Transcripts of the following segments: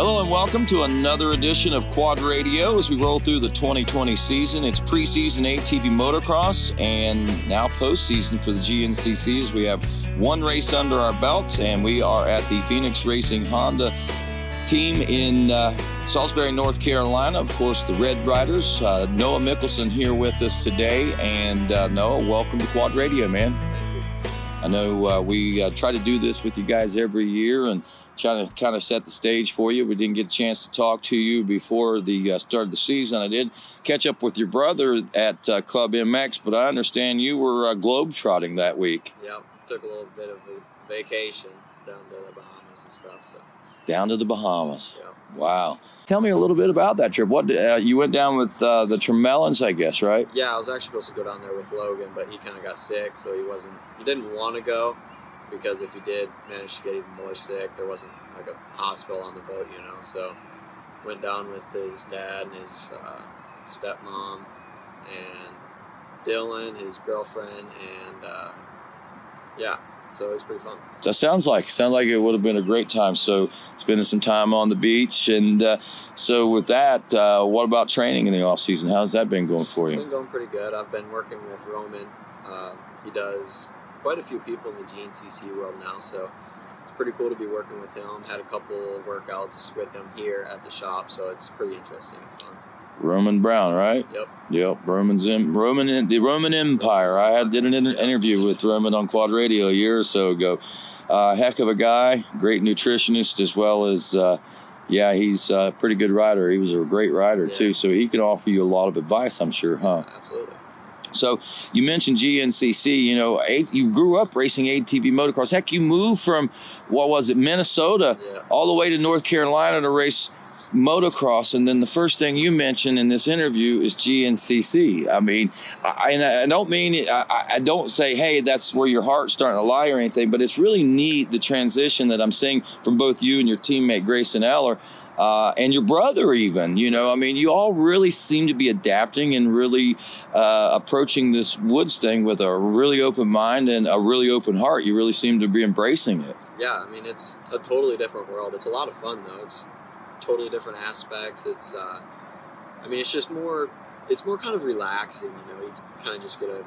Hello and welcome to another edition of Quad Radio as we roll through the 2020 season. It's preseason ATV Motocross and now postseason for the GNCC as we have one race under our belts, and we are at the Phoenix Racing Honda team in Salisbury, North Carolina. Of course, the RedRiders. Noah Mickelson here with us today, and Noah, welcome to Quad Radio, man. Thank you. I know we try to do this with you guys every year and trying to kind of set the stage for you. We didn't get a chance to talk to you before the start of the season. I did catch up with your brother at Club MX, but I understand you were globe-trotting that week. Yep, took a little bit of a vacation down to the Bahamas and stuff. So. Down to the Bahamas. Yep. Wow. Tell me a little bit about that trip. What you went down with the Tremellans, I guess, right? Yeah, I was actually supposed to go down there with Logan, but he kind of got sick, so he didn't want to go. Because if he did manage to get even more sick, there wasn't like a hospital on the boat, you know. So went down with his dad and his stepmom and Dylan, his girlfriend, and yeah, so it was pretty fun. That sounds like it would have been a great time. So spending some time on the beach, and so with that, what about training in the off season? How's that been going for you? It's been going pretty good. I've been working with Roman. He does quite a few people in the GNCC world now, so it's pretty cool to be working with him. Had a couple workouts with him here at the shop, so it's pretty interesting and fun. Roman Brown, right? Yep. The Roman Empire. I did an interview with Roman on Quad Radio a year or so ago. Heck of a guy, great nutritionist, as well as yeah, he's a pretty good rider. He was a great rider too, so he can offer you a lot of advice, I'm sure, huh? Absolutely. So you mentioned GNCC, you know, you grew up racing ATV motocross. Heck, you moved from, what was it, Minnesota, all the way to North Carolina to race motocross. And then the first thing you mentioned in this interview is GNCC. I mean, I don't mean it, I don't say, hey, that's where your heart's starting to lie or anything, but it's really neat, the transition that I'm seeing from both you and your teammate Grayson Eller. And your brother even, you know, I mean, you all really seem to be adapting and really approaching this woods thing with a really open mind and a really open heart. You really seem to be embracing it. Yeah, I mean, it's a totally different world. It's a lot of fun, though. It's totally different aspects. It's, I mean, it's just more, it's more kind of relaxing, you know. You kind of just get to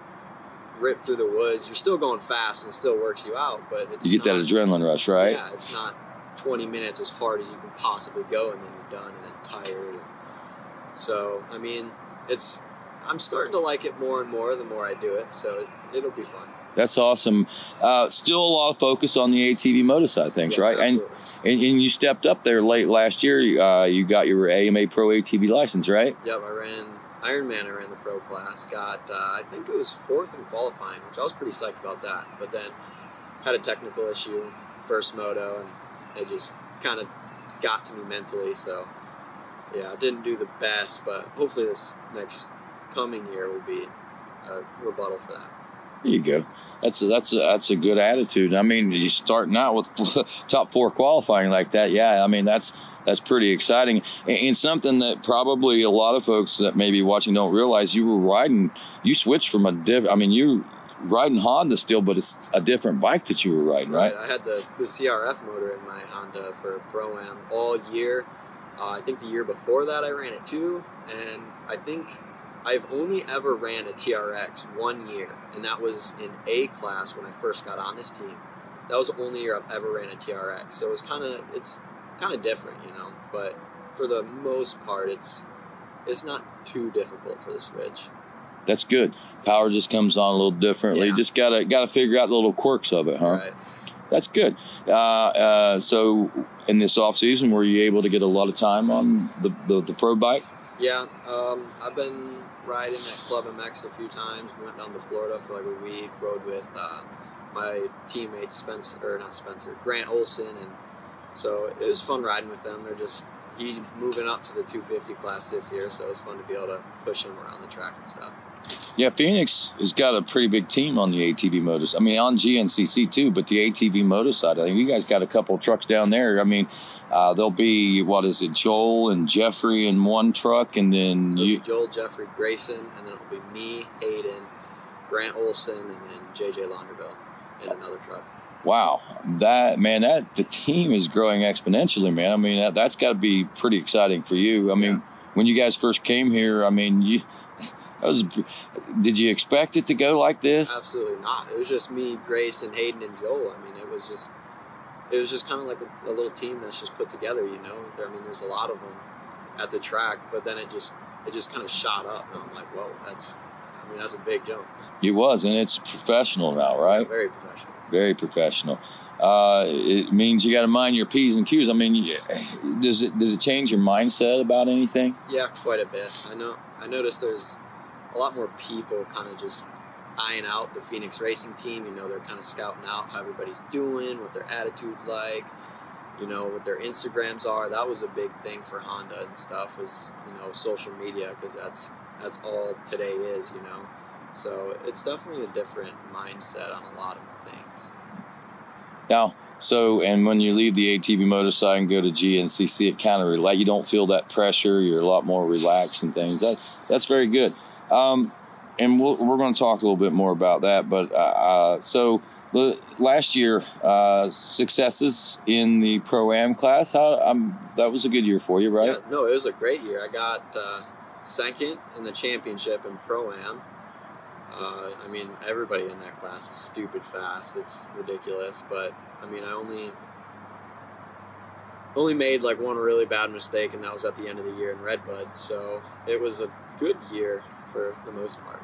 rip through the woods. You're still going fast and it still works you out, but it's You get that adrenaline rush, right? Yeah, it's not 20 minutes as hard as you can possibly go, and then you're done and then tired. So, I mean, I'm starting to like it more and more the more I do it, so it'll be fun. That's awesome. Still a lot of focus on the ATV moto side of things, right? Absolutely. And you stepped up there late last year. You got your AMA Pro ATV license, right? Yep, I ran Ironman. I ran the pro class. Got, I think it was 4th in qualifying, which I was pretty psyched about that. But then had a technical issue, first moto, and it just kind of got to me mentally, so yeah, I didn't do the best, but hopefully this next coming year will be a rebuttal for that. There you go. That's a good attitude. I mean, you starting out with top 4 qualifying like that, yeah, I mean, that's pretty exciting, and something that probably a lot of folks that may be watching don't realize. You switched from you riding Honda still, but it's a different bike that you were riding, right? I had the CRF motor in my Honda for Pro-Am all year. I think the year before that I ran it too, and I think I've only ever ran a TRX 1 year, and that was in A class when I first got on this team. That was the only year I've ever ran a TRX, so it's kind of different, you know, but for the most part it's not too difficult for the switch. That's good. Power just comes on a little differently. Yeah. Just gotta figure out the little quirks of it, huh? Right. That's good. So in this off season, were you able to get a lot of time on the pro bike? Yeah, I've been riding at Club MX a few times. We went down to Florida for like a week. Rode with my teammate Grant Olson, and so it was fun riding with them. He's moving up to the 250 class this year, so it was fun to be able to push him around the track and stuff. Yeah, Phoenix has got a pretty big team on the ATV motors. I mean, on GNCC too, but the ATV motor side, I think you guys got a couple of trucks down there. I mean, there'll be, Joel and Jeffrey in one truck, and then Joel, Jeffrey, Grayson, and then it'll be me, Hayden, Grant Olson, and then JJ Londerville in another truck. Wow, that the team is growing exponentially, man. I mean, that's got to be pretty exciting for you. I mean, when you guys first came here, I mean, did you expect it to go like this? Absolutely not. It was just me, Grace, and Hayden and Joel. I mean, it was just kind of like a little team that's just put together, you know. I mean, there's a lot of them at the track, but then it just kind of shot up, and I'm like, whoa, that's a big jump. It was, and it's professional now, right? Very professional. Very professional. It means you got to mind your P's and Q's. I mean, does it change your mindset about anything? Yeah, quite a bit. I noticed there's a lot more people kind of just eyeing out the Phoenix racing team. You know, they're kind of scouting out how everybody's doing, what their attitude's like, you know, what their Instagrams are. That was a big thing for Honda and stuff, was, you know, social media, because that's all today is, you know. So it's definitely a different mindset on a lot of things. Now, and when you leave the ATV motorcycle and go to GNCC, it kind of you don't feel that pressure. You're a lot more relaxed and things. That's very good. And we're going to talk a little bit more about that. But so the last year, successes in the Pro-Am class, that was a good year for you, right? Yeah, no, it was a great year. I got second in the championship in Pro-Am. I mean, everybody in that class is stupid fast. It's ridiculous. But, I mean, I only made like one really bad mistake, and that was at the end of the year in Redbud. So it was a good year for the most part.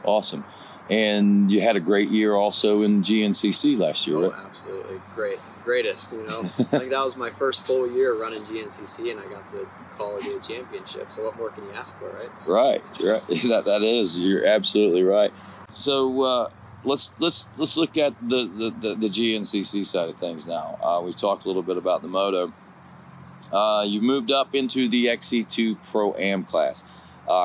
Awesome. And you had a great year also in GNCC last year, right? Oh, absolutely. Greatest, you know. I think that was my first full year running GNCC, and I got the College A championship. So what more can you ask for, right? Right. That is. You're absolutely right. So let's look at the GNCC side of things now. We've talked a little bit about the moto. You moved up into the XC2 Pro-Am class.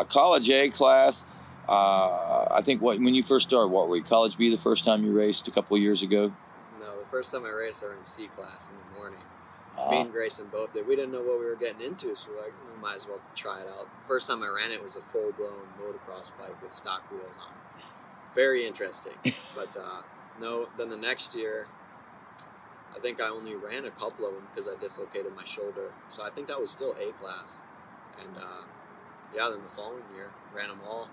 College A class, I think when you first started, what were you, College B the first time you raced a couple of years ago? No, the first time I raced, I ran C class in the morning. Me and Grayson both did. We didn't know what we were getting into, so we're like, we might as well try it out. First time I ran it was a full-blown motocross bike with stock wheels on it. Very interesting. But no, then the next year, I think I only ran a couple of them because I dislocated my shoulder. So I think that was still A class. And then the following year, ran them all.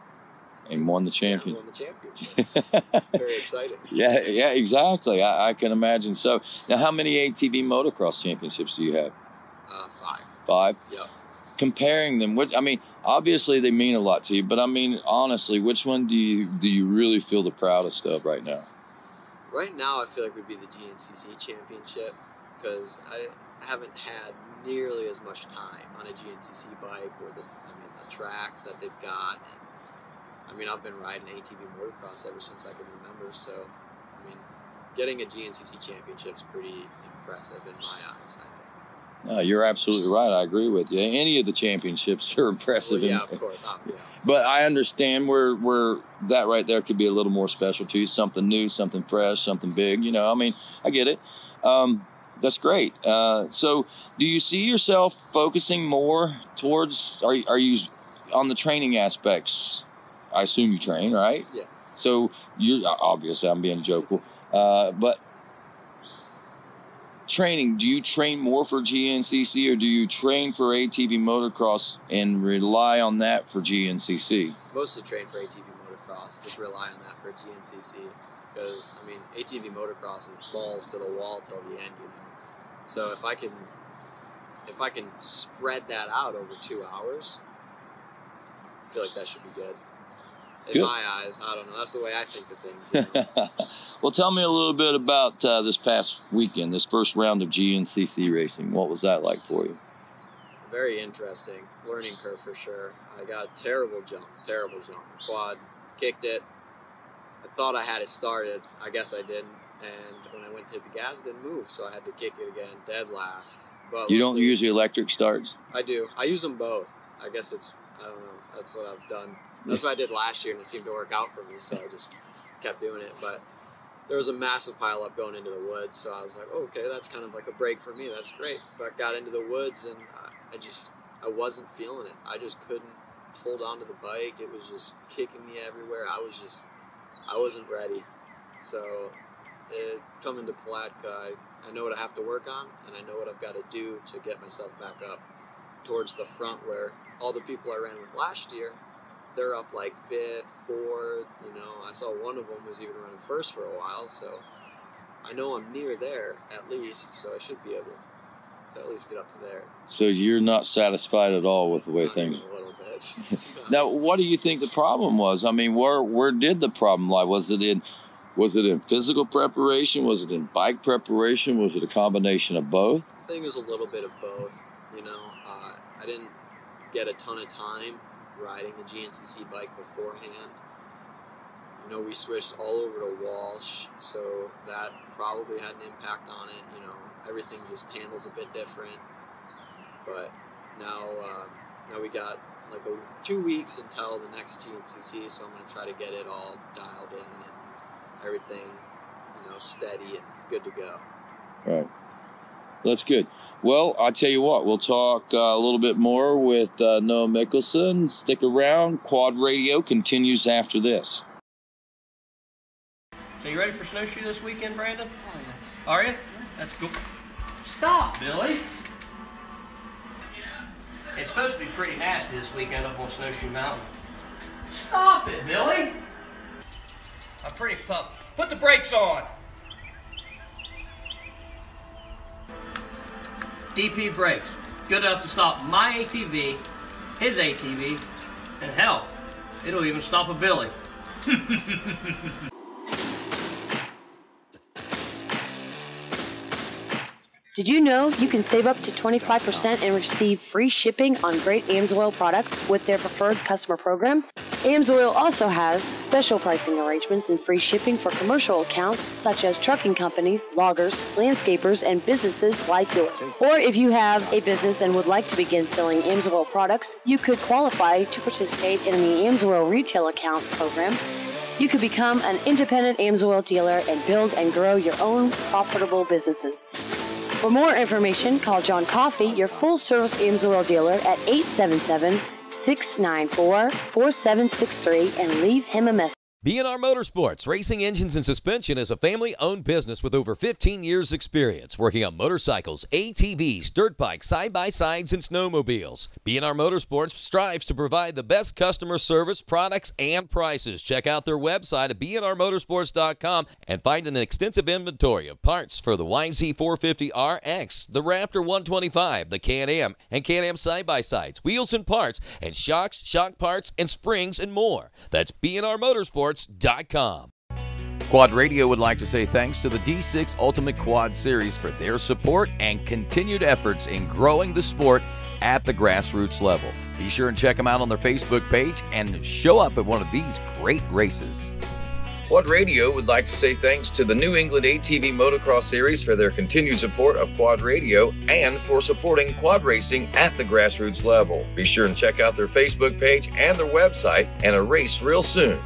And won the championship. Yeah, won the championship. Very exciting. Yeah, exactly. I can imagine. So now, how many ATV motocross championships do you have? 5. 5? Yep. Comparing them, obviously they mean a lot to you, but I mean, honestly, which one do you really feel the proudest of right now? Right now, I feel like it would be the GNCC championship, because I haven't had nearly as much time on a GNCC bike, or the tracks that they've got. And, I've been riding ATV motocross ever since I can remember, so, getting a GNCC championship is pretty impressive in my eyes, I think. No, you're absolutely right. I agree with you. Any of the championships are impressive. Well, yeah, of course. Yeah. But I understand where that right there could be a little more special to you, something new, something fresh, something big. I get it. That's great. So do you see yourself focusing more towards, are you on the training aspects? I assume you train, right? Yeah. So you're, obviously I'm being jovial, but training, do you train more for GNCC, or do you train for ATV motocross and rely on that for GNCC? Mostly train for ATV motocross, just rely on that for GNCC, because ATV motocross is balls to the wall till the end, you know. So if I can spread that out over 2 hours, I feel like that should be good. In my eyes, I don't know. That's the way I think of things. You know? Well, tell me a little bit about this past weekend, this first round of GNCC racing. What was that like for you? Very interesting. Learning curve for sure. I got terrible jump. Quad, kicked it. I thought I had it started. I guess I didn't. And when I went to hit the gas, it didn't move, so I had to kick it again, dead last. But you don't use the electric starts? I do. I use them both. I guess I don't know. That's what I've done. That's what I did last year, and it seemed to work out for me, so I just kept doing it. But there was a massive pileup going into the woods, so I was like, oh, okay, that's kind of like a break for me. That's great. But I got into the woods, and I wasn't feeling it. I just couldn't hold on to the bike. It was just kicking me everywhere. I wasn't ready. So coming to Palatka, I know what I have to work on, and I know what I've got to do to get myself back up towards the front where all the people I ran with last year, they're up like 5th, 4th, you know. I saw one of them was even running first for a while, so I know I'm near there at least, so I should be able to at least get up to there. So you're not satisfied at all with the way things... A little bit. Now, what do you think the problem was? I mean, where did the problem lie? Was it in physical preparation? Was it in bike preparation? Was it a combination of both? I think it was a little bit of both. You know, I didn't get a ton of time riding the GNCC bike beforehand. You know, we switched all over to Walsh, so that probably had an impact on it. You know, everything just handles a bit different. But now we got like 2 weeks until the next GNCC, so I'm going to try to get it all dialed in and everything, you know, steady and good to go. Right. That's good. Well, I'll tell you what, we'll talk a little bit more with Noah Mickelson. Stick around. Quad Radio continues after this. So you ready for snowshoe this weekend, Brandon? Oh, yeah. Are you? Yeah. That's cool. Stop! Billy? It's supposed to be pretty nasty this weekend up on Snowshoe Mountain. Stop it, Billy! I'm pretty pumped. Put the brakes on! DP brakes. Good enough to stop my ATV, his ATV, and hell, it'll even stop a Billy. Did you know you can save up to 25% and receive free shipping on great AMSOIL products with their preferred customer program? AMSOIL also has special pricing arrangements and free shipping for commercial accounts such as trucking companies, loggers, landscapers, and businesses like yours. Or if you have a business and would like to begin selling AMSOIL products, you could qualify to participate in the AMSOIL retail account program. You could become an independent AMSOIL dealer and build and grow your own profitable businesses. For more information, call John Coffey, your full-service AMSOIL dealer, at 877-694-4763 and leave him a message. B&R Motorsports, Racing Engines and Suspension, is a family-owned business with over 15 years' experience working on motorcycles, ATVs, dirt bikes, side-by-sides, and snowmobiles. B&R Motorsports strives to provide the best customer service, products, and prices. Check out their website at bnrmotorsports.com and find an extensive inventory of parts for the YZ450RX, the Raptor 125, the Can-Am, and Can-Am side-by-sides, wheels and parts, and shocks, shock parts, and springs, and more. That's B&R Motorsports. Quad Radio would like to say thanks to the D6 Ultimate Quad Series for their support and continued efforts in growing the sport at the grassroots level. Be sure and check them out on their Facebook page and show up at one of these great races. Quad Radio would like to say thanks to the New England ATV Motocross Series for their continued support of Quad Radio and for supporting quad racing at the grassroots level. Be sure and check out their Facebook page and their website, and a race real soon.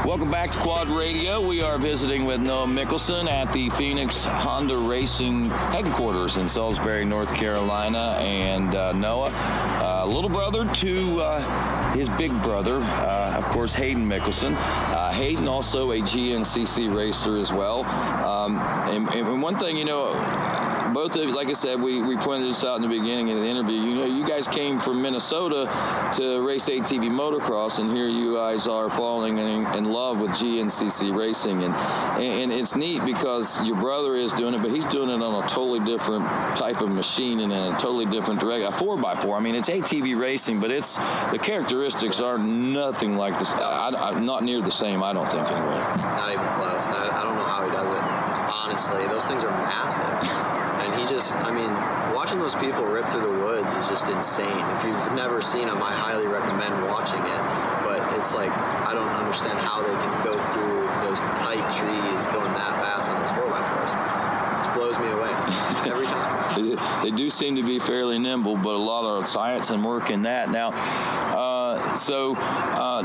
Welcome back to Quad Radio. We are visiting with Noah Mickelson at the Phoenix Honda Racing headquarters in Salisbury, North Carolina. And Noah, little brother to his big brother, of course, Hayden Mickelson. Hayden also a GNCC racer as well. And one thing, you know, both of you, like I said, we pointed this out in the beginning of the interview. You know, you guys came from Minnesota to race ATV motocross, and here you guys are falling in love with GNCC racing. And it's neat because your brother is doing it, but he's doing it on a totally different type of machine and in a totally different direction. A 4x4. I mean, it's ATV racing, but the characteristics are nothing like this. Not near the same, I don't think, anyway. Not even close. I don't know how he does it. Honestly, those things are massive. And he just, I mean, watching those people rip through the woods is just insane. If you've never seen them, I highly recommend watching it. But it's like, I don't understand how they can go through those tight trees going that fast on those 4x4s. It just blows me away every time. They do seem to be fairly nimble, but a lot of science and work in that. Now,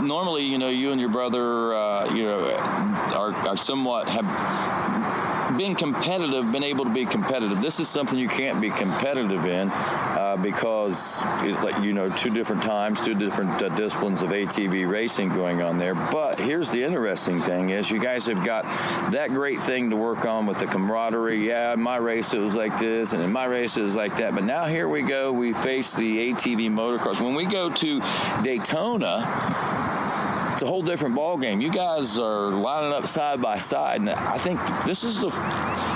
normally, you know, you and your brother, are somewhat have been able to be competitive. This is something you can't be competitive in, because, two different times, two different disciplines of ATV racing going on there. But here's the interesting thing is you guys have got that great thing to work on with the camaraderie. Yeah, in my race it was like this, and in my race it was like that. But now here we go. We face the ATV motocross. When we go to Daytona, it's a whole different ball game. You guys are lining up side by side, and I think this is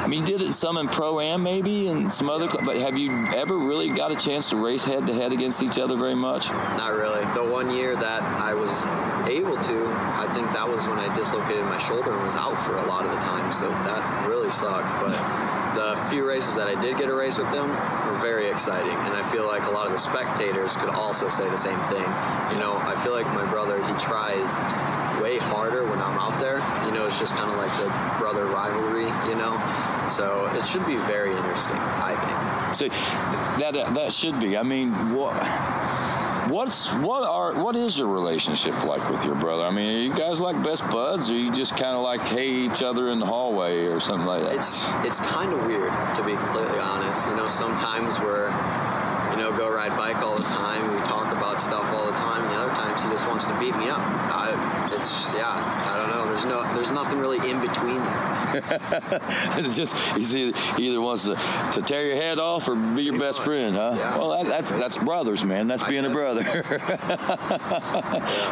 you did it some in Pro-Am maybe and some other, but have you ever really got a chance to race head-to-head against each other very much? Not really. The one year that I was able to, I think that was when I dislocated my shoulder and was out for a lot of the time, so that really sucked. But the few races that I did get a race with him were very exciting, and I feel like a lot of the spectators could also say the same thing. I feel like my brother, he tries way harder when I'm out there. It's just kind of like the brother rivalry, So it should be very interesting, I think. So that should be. What is your relationship like with your brother? Are you guys like best buds, or you just kind of like hey each other in the hallway or something like that? It's kind of weird, to be completely honest. Sometimes we're go ride bike all the time. We talk about stuff all the time. And the other times he just wants to beat me up. I don't know. There's nothing really in between. It's just he either wants to tear your head off or be your best friend, huh? Yeah. Well, that's brothers, man. That's being a brother.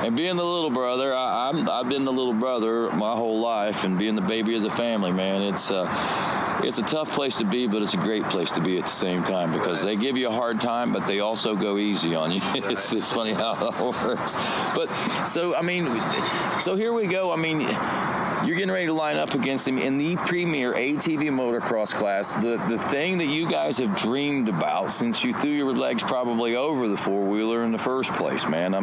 And being the little brother, I've been the little brother my whole life, and being the baby of the family, man. It's a tough place to be, but it's a great place to be at the same time, because they give you a hard time, but they also go easy on you. Right. It's funny how that works. But so here we go. You're getting ready to line up against him in the premier ATV motocross class, the thing that you guys have dreamed about since you threw your legs probably over the four-wheeler in the first place, man.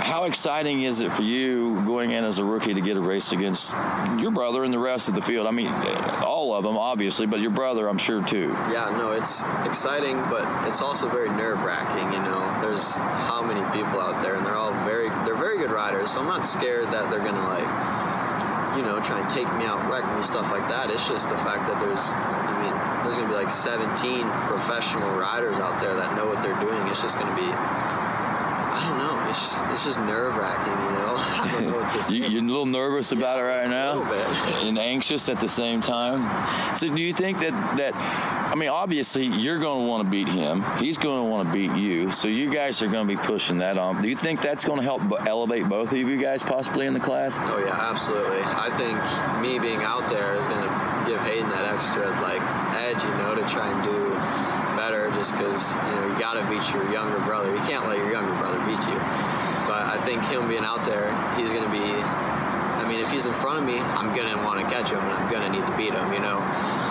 How exciting is it for you going in as a rookie to get a race against your brother and the rest of the field? All of them, obviously, but your brother, I'm sure, too. Yeah, no, it's exciting, but it's also very nerve-wracking, There's how many people out there, and they're very good riders, so I'm not scared that they're going to, try and take me out, wreck me, stuff like that. It's just the fact that there's going to be like 17 professional riders out there that know what they're doing. It's just going to be, I don't know. It's just nerve-wracking, I don't know what to say. You're a little nervous about it right now? A little bit. And anxious at the same time? So do you think that obviously you're going to want to beat him. He's going to want to beat you. So you guys are going to be pushing that on. Do you think that's going to help elevate both of you guys possibly in the class? Oh, yeah, absolutely. I think me being out there is going to give Hayden that extra, edge, to try and do better, just because you got to beat your younger brother. You can't let your younger brother beat you. But I think him being out there, he's going to be, if he's in front of me, I'm going to want to catch him, and I'm going to need to beat him,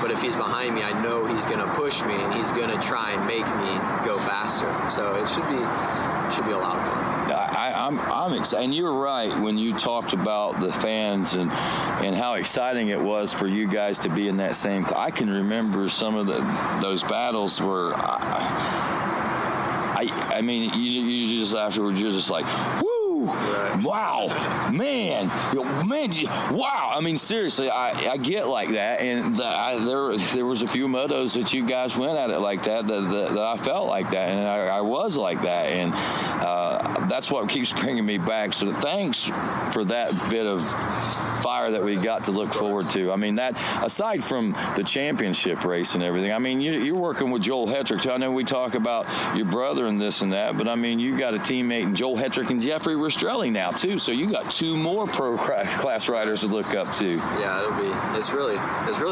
But if he's behind me, I know he's going to push me, and he's going to try and make me go faster. So it should be a lot of fun. I'm excited, and you're right when you talked about the fans and how exciting it was for you guys to be in that same. I can remember some of those battles where you just afterwards you're just like, woo, right. Wow, man, wow. Seriously, I get like that, and there was a few motos that you guys went at it like that I felt like that, and I was like that, and that's what keeps bringing me back. So thanks for that bit of fire that we got to look forward to. That aside from the championship race and everything, you're working with Joel Hetrick too. I know we talk about your brother and this and that, but you got a teammate in Joel Hetrick and Jeffrey Rastrelli now too. So you got two more pro class riders to look up to. Yeah, it's really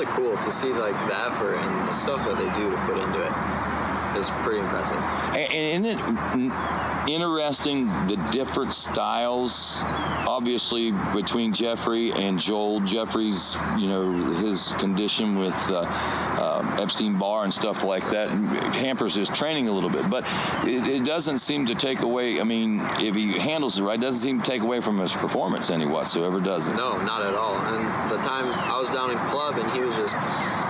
cool to see the effort and the stuff that they do to put into it. It's pretty impressive. And isn't it interesting the different styles, obviously, between Jeffrey and Joel? Jeffrey's, his condition with Epstein-Barr and stuff like that hampers his training a little bit, but it doesn't seem to take away, if he handles it right, it doesn't seem to take away from his performance any whatsoever, does it? No, not at all. And the time I was down in club and he was just,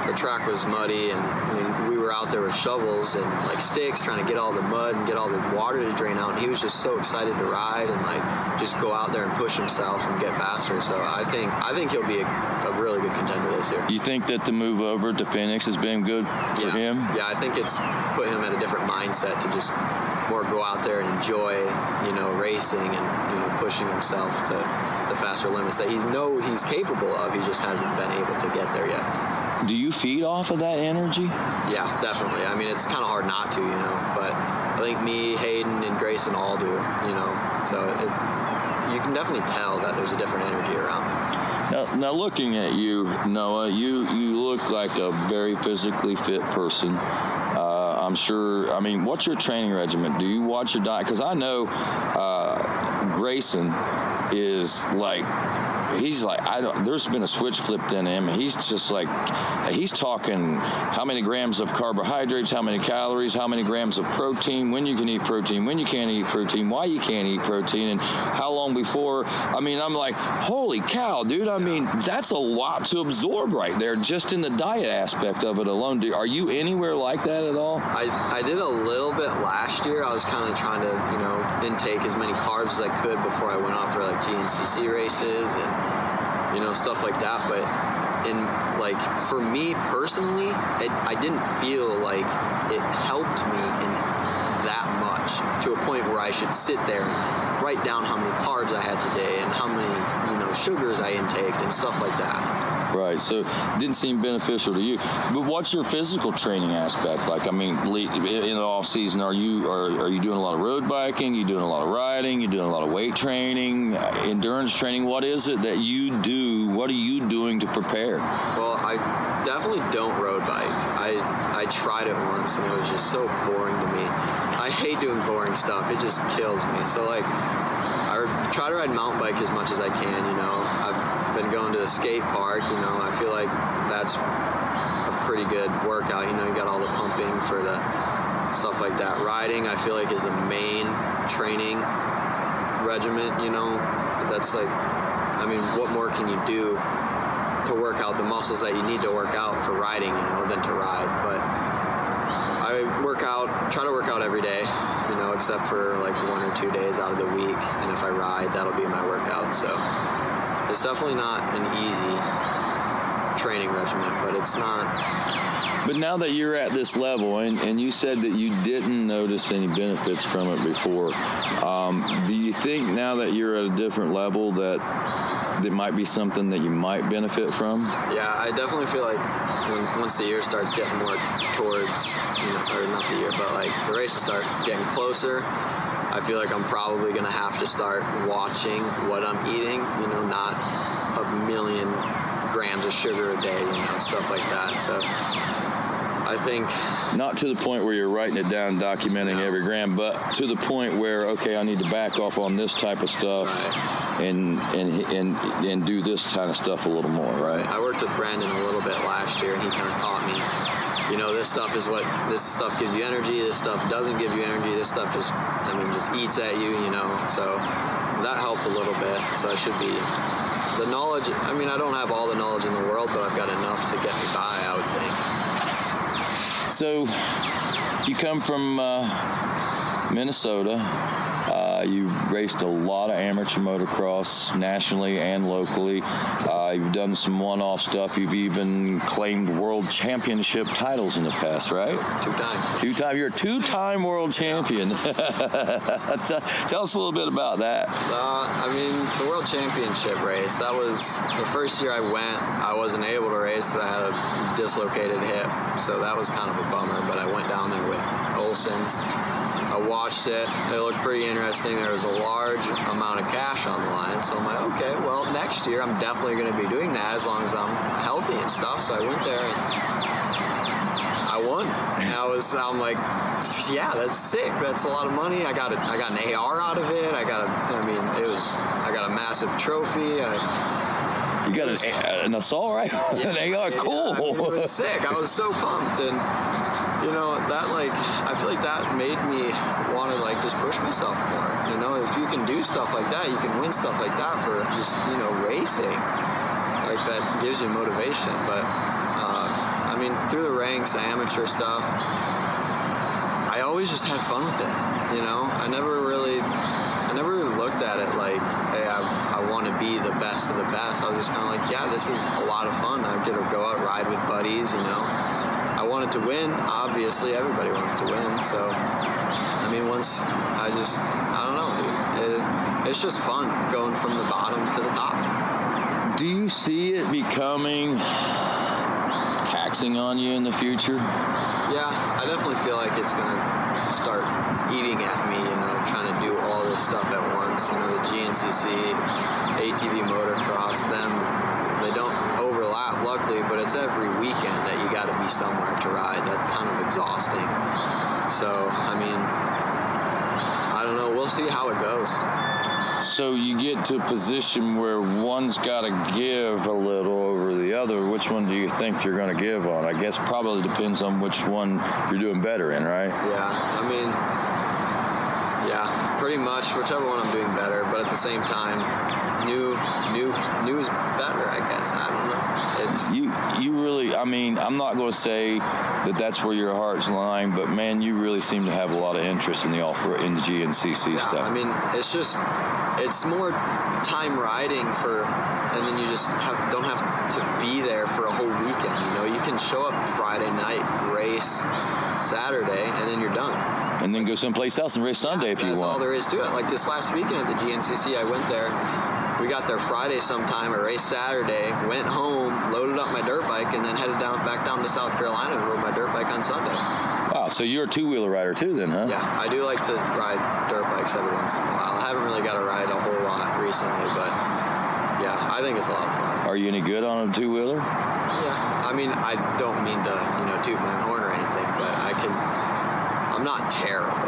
the track was muddy, and we were were out there with shovels and like sticks trying to get all the mud and get all the water to drain out, and he was just so excited to ride and like just go out there and push himself and get faster. So I think he'll be a really good contender this year. You think that the move over to Phoenix has been good for him? Yeah, I think it's put him at a different mindset to just more go out there and enjoy, you know, racing and, you know, pushing himself to the faster limits that he's capable of. He just hasn't been able to get there yet. Do you feed off of that energy? Yeah, definitely. I mean, it's kind of hard not to, you know, but I think me, Hayden, and Grayson all do, you know, so you can definitely tell that there's a different energy around. Now looking at you, Noah, you look like a very physically fit person. I'm sure, I mean, what's your training regimen? Do you watch your diet? Because I know Grayson is like, he's like, there's been a switch flipped in him. He's just like, he's talking how many grams of carbohydrates, how many calories, how many grams of protein, when you can eat protein, when you can't eat protein, why you can't eat protein, and how long before. I mean, I'm like, holy cow, dude. I mean, that's a lot to absorb right there, just in the diet aspect of it alone. Are you anywhere like that at all? I did a little bit last year. I was kind of trying to, you know, intake as many carbs as I could before I went out for like GNCC races and, you know, stuff like that. But for me personally, I didn't feel like it helped me in that much to a point where I should sit there and write down how many carbs I had today and how many, you know, sugars I intaked and stuff like that. Right, so it didn't seem beneficial to you. But what's your physical training aspect like? I mean, in the off season, are you doing a lot of road biking? You doing a lot of riding? You doing a lot of weight training, endurance training? What is it that you do? What are you doing to prepare? Well, I definitely don't road bike. I tried it once and it was just so boring to me. I hate doing boring stuff. It just kills me. So like, I try to ride mountain bike as much as I can. You know, I've been going to the skate park. You know, I feel like that's a pretty good workout. You know, you got all the pumping for the stuff like that. Riding, I feel like, is a main training regiment. You know, that's like, I mean, what more can you do to work out the muscles that you need to work out for riding, you know, than to ride? But I try to work out every day, you know, except for like 1 or 2 days out of the week. And if I ride, that'll be my workout. So it's definitely not an easy training regimen, but it's not. But now that you're at this level, and you said that you didn't notice any benefits from it before, do you think now that you're at a different level that might be something that you might benefit from? Yeah, I definitely feel like once the year starts getting more towards, you know, or not the year, but like the races start getting closer, I feel like I'm probably going to have to start watching what I'm eating, you know, not a million grams of sugar a day, you know, stuff like that. So I think... Not to the point where you're writing it down, documenting every gram, but to the point where, okay, I need to back off on this type of stuff, right, and do this kind of stuff a little more, right? I worked with Brandon a little bit last year, and he kind of taught me, you know, this stuff gives you energy, this stuff doesn't give you energy, this stuff just eats at you, you know, so that helped a little bit. So I should be, the knowledge, I mean, I don't have all the knowledge in the world, but I've got enough to get me by, I would think. So you come from Minnesota. You've raced a lot of amateur motocross nationally and locally. You've done some one-off stuff. You've even claimed world championship titles in the past, right? Two-time. You're a two-time world champion. Tell us a little bit about that. I mean, the world championship race, that was the first year I went. I wasn't able to race. I had a dislocated hip, so that was kind of a bummer, but I went down there with Olsen's. I watched it. It looked pretty interesting. There was a large amount of cash on the line. So I'm like, okay, well, next year I'm definitely going to be doing that as long as I'm healthy and stuff. So I went there and I won. And I'm like, yeah, that's sick. That's a lot of money. I got an AR out of it. I got a massive trophy. You got an assault rifle? Yeah, an AR, cool. I mean, it was sick. I was so pumped, and you know that, like, I feel like that made me want to, like, just push myself more. You know, if you can do stuff like that, you can win stuff like that for just, you know, racing. Like, that gives you motivation. But I mean, through the ranks, the amateur stuff, I always just had fun with it, you know? I never really looked at it like, hey, I want to be the best of the best. I was just kind of like, yeah, this is a lot of fun. I get to go out, ride with buddies, you know? I wanted to win. Obviously, everybody wants to win. So, I mean, I don't know, dude. It's just fun going from the bottom to the top. Do you see it becoming taxing on you in the future? Yeah, I definitely feel like it's going to start eating at me, you know, trying to do all this stuff at once. You know, the GNCC, ATV motocross, they don't overlap, luckily, but it's every weekend that you got to be somewhere to ride. That's kind of exhausting. So, I mean, I don't know. We'll see how it goes. So you get to a position where one's got to give a little over the other. Which one do you think you're going to give on? I guess probably depends on which one you're doing better in, right? Yeah, I mean, yeah, pretty much whichever one I'm doing better. But at the same time, new is better, I guess. I don't know. You really, I mean, I'm not going to say that that's where your heart's lying, but man, you really seem to have a lot of interest in the GNCC stuff. I mean, it's more time riding and then you just don't have to be there for a whole weekend. You know, you can show up Friday night, race Saturday, and then you're done. And then go someplace else and race Sunday if you want. That's all there is to it. Like this last weekend at the GNCC, I went there. We got there Friday sometime, I raced Saturday, went home, loaded up my dirt bike, and then headed back down to South Carolina and rode my dirt bike on Sunday. Wow, so you're a two-wheeler rider too then, huh? Yeah, I do like to ride dirt bikes every once in a while. I haven't really got to ride a whole lot recently, but yeah, I think it's a lot of fun. Are you any good on a two-wheeler? Yeah, I mean, I don't mean to, you know, toot my own horn or anything, but I'm not terrible,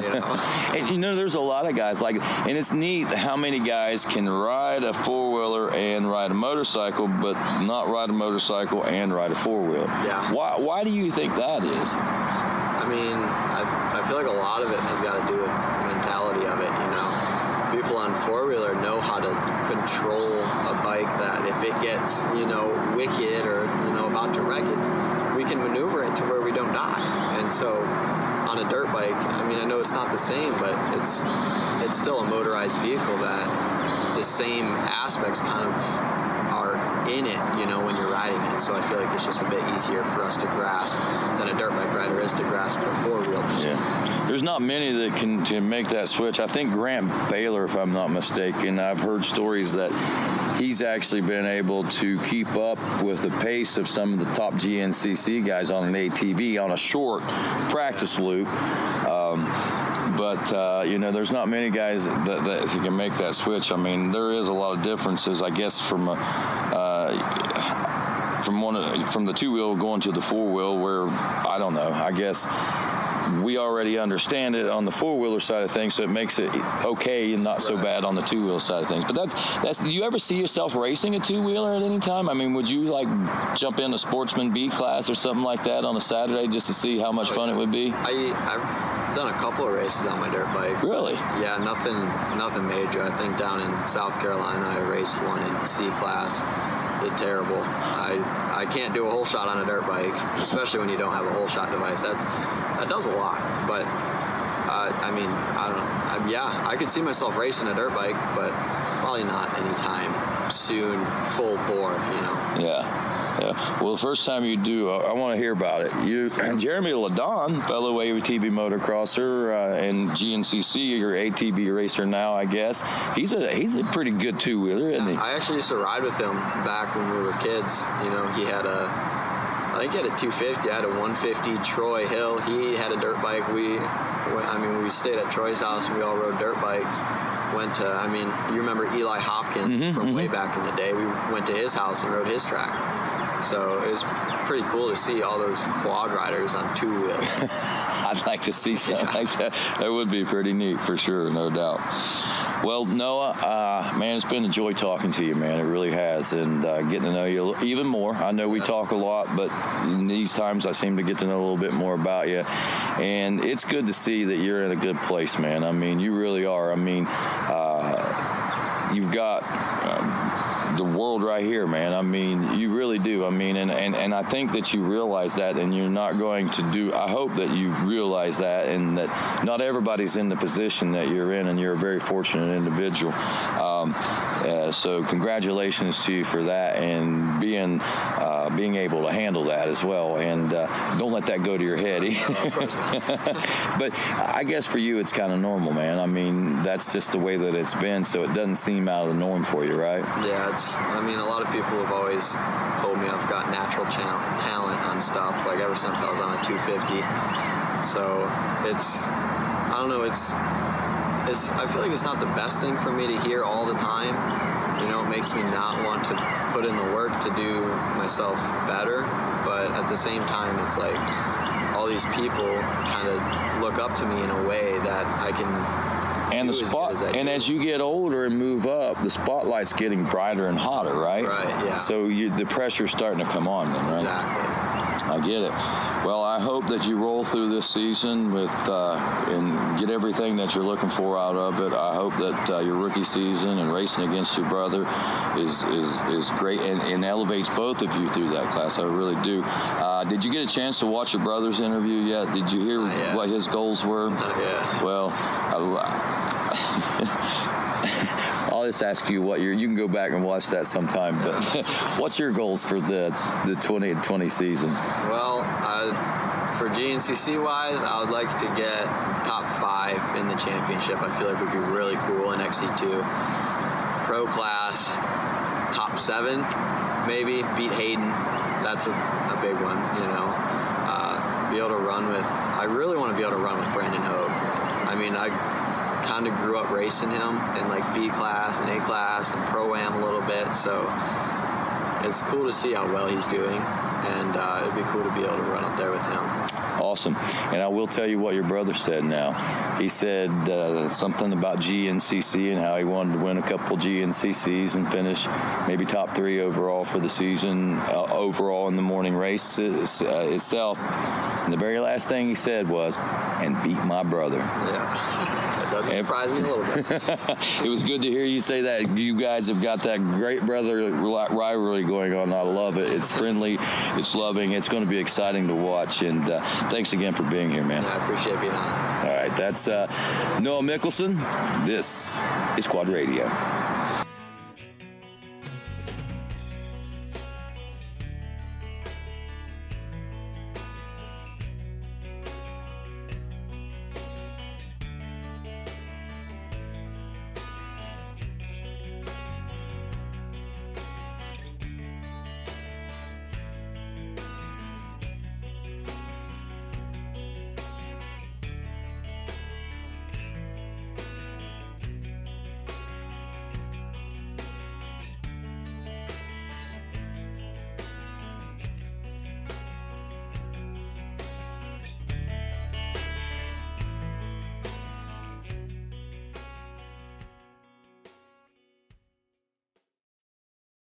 you know. And you know, there's a lot of guys and it's neat how many guys can ride a four-wheeler and ride a motorcycle, but not ride a motorcycle and ride a four-wheel. Yeah. Why do you think that is? I mean, I feel like a lot of it has got to do with the mentality of it, you know. People on four-wheeler know how to control a bike that if it gets, you know, wicked or, you know, about to wreck it, we can maneuver it to where we don't die. And so on a dirt bike, I mean, I know it's not the same, but it's still a motorized vehicle that the same aspects kind of are in it, you know, when you're riding it. So I feel like it's just a bit easier for us to grasp than a dirt bike rider is to grasp a four-wheel machine. Yeah. There's not many that can make that switch. I think Grant Baylor, if I'm not mistaken, I've heard stories that he's actually been able to keep up with the pace of some of the top GNCC guys on an ATV on a short practice loop. But you know, there's not many guys that can make that switch. I mean, there is a lot of differences, I guess, from the two-wheel going to the four-wheel, where I don't know. I guess we already understand it on the four-wheeler side of things, so it makes it okay and not so bad on the two-wheel side of things. But that's. Do you ever see yourself racing a two-wheeler at any time? I mean, would you like jump in a Sportsman B class or something like that on a Saturday just to see how much fun it would be? I've done a couple of races on my dirt bike. Really? Yeah, nothing major. I think down in South Carolina, I raced one in C class. Did terrible. I can't do a whole shot on a dirt bike, especially when you don't have a whole shot device. That does a lot, but I mean, I don't know. Yeah, I could see myself racing a dirt bike, but probably not anytime soon, full bore, you know. Yeah. Well, the first time you do, I want to hear about it. Jeremy Ladon, fellow ATV motocrosser and GNCC or ATV racer now, I guess. He's a pretty good two-wheeler, isn't he? I actually used to ride with him back when we were kids. You know, I think he had a 250. I had a 150 Troy Hill. He had a dirt bike. We stayed at Troy's house and we all rode dirt bikes. You remember Eli Hopkins from way back in the day. We went to his house and rode his track. So it was pretty cool to see all those quad riders on two wheels. I'd like to see something like that. That would be pretty neat for sure, no doubt. Well, Noah, man, it's been a joy talking to you, man. It really has, and getting to know you even more. I know we talk a lot, but in these times I seem to get to know a little bit more about you, and it's good to see that you're in a good place, man. I mean, you really are. I mean, you've got the world right here, man. I mean, you really do. I mean, and I think that you realize that, and you're not going to do, I hope that you realize that, and that not everybody's in the position that you're in, and you're a very fortunate individual. So congratulations to you for that, and being able to handle that as well. And don't let that go to your head. Of course not. But I guess for you, it's kind of normal, man. I mean, that's just the way that it's been, so it doesn't seem out of the norm for you, right? Yeah, I mean, a lot of people have always told me I've got natural talent on stuff, like ever since I was on a 250. So I don't know, I feel like it's not the best thing for me to hear all the time. You know, it makes me not want to put in the work to do myself better, but at the same time, it's like all these people kind of look up to me in a way that I can. And as you get older and move up, the spotlight's getting brighter and hotter, right? Right, yeah. So the pressure's starting to come on then, right? Exactly. I get it. Well, I hope that you roll through this season with and get everything that you're looking for out of it. I hope that your rookie season and racing against your brother is great and elevates both of you through that class. I really do. Did you get a chance to watch your brother's interview yet? Did you hear what his goals were? Not yet. Well, I'll just ask you you can go back and watch that sometime, but what's your goals for the 2020 season? Well, for GNCC wise, I would like to get top 5 in the championship. I feel like would be really cool in XC2. Pro class, top 7, maybe, beat Hayden. That's a big one, you know. Be able to run with, I really want to be able to run with Brandon Hogue. I mean, I kind of grew up racing him in like B class and A class and Pro-Am a little bit, so it's cool to see how well he's doing, and it'd be cool to be able to run up there with him. Awesome. And I will tell you what your brother said now. He said something about GNCC and how he wanted to win a couple GNCCs and finish maybe top 3 overall for the season, overall in the morning race itself. And the very last thing he said was, and beat my brother. Yeah, that doesn't surprise me a little bit. It was good to hear you say that. You guys have got that great brother rivalry going on. I love it. It's friendly. It's loving. It's going to be exciting to watch. And thanks again for being here, man. Yeah, I appreciate being on. All right. That's Noah Mickelson. This is Quad Radio.